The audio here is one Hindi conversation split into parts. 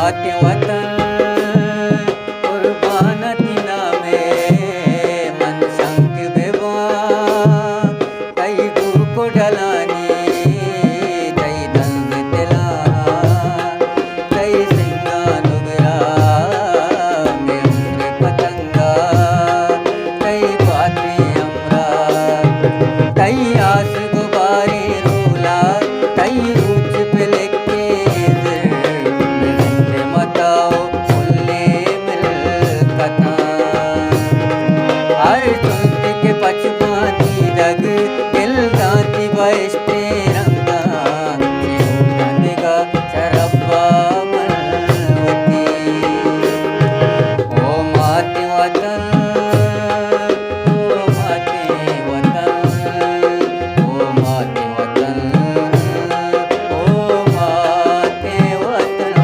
माते वतन कुर्बान तिना में मन संग बेवा कई गुरु को डलानी कई दंग तिला कई सिंगा नुगरा में उम्र पतंगा कई बातें अमरा कई आस गुबारे रोला कई ऊंच पे लेके बताओ खुले मिलकता हर चुंत के पचपानी रग दिल दाती बस्ते रंगा का चरब्बा मलवती ओ माते वतन ओ माते वतन ओ माते वतन ओ माते वतन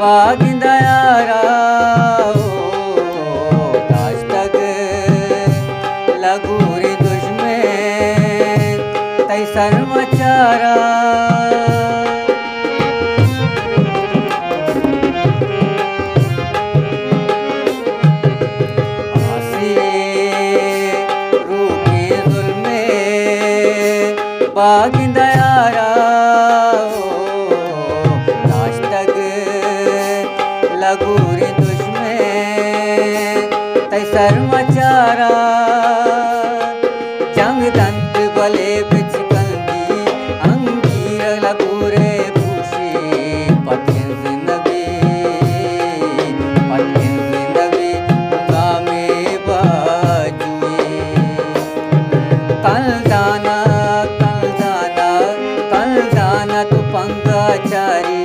बागिंदा यारा ताज तक लगूरी दुश्मन तई सरमचारा बागिंदा यारा ताज तक लगूरी दुश्मन तई सरमचारा जंग दंत बले बिचकंदी अंगीर लगूरे भूषी पठिन जिंदगी गामे बाजुए कल दाना तू पंगाचारी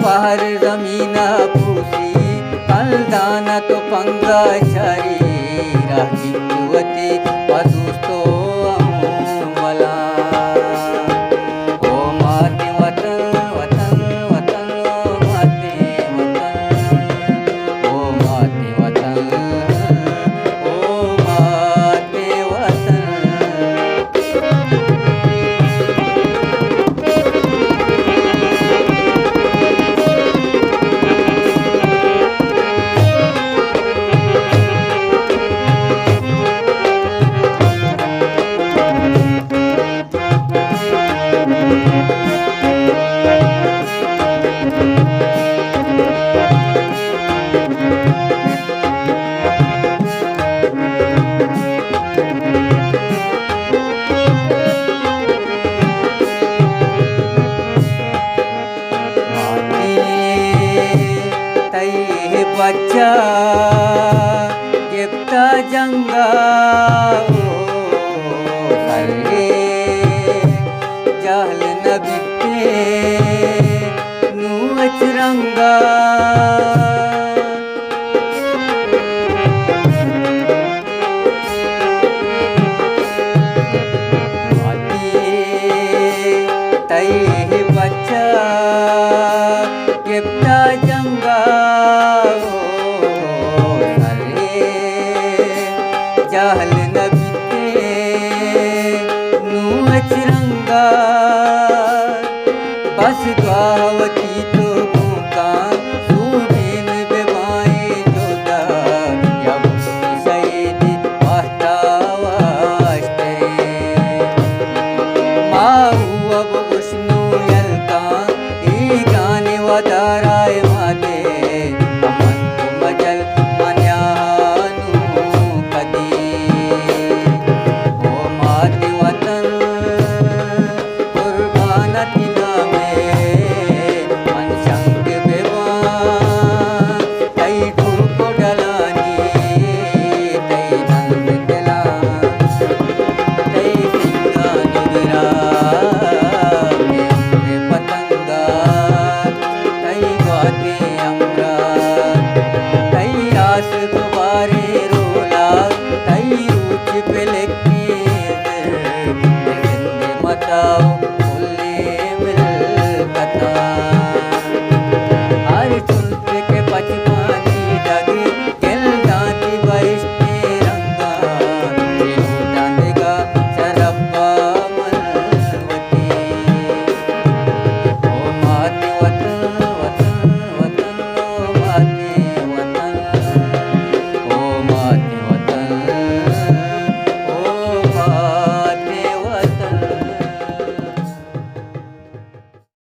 हर जमीना पूसी कल दाना तो पंगाचारी राही कुवती पदुस्तो मला ओ माते वतन वतन वतन ओ माते वतन ओ माते वतन ओ माते वतन बच्चा गिफ्ता जंगा सरे जहल न बिकते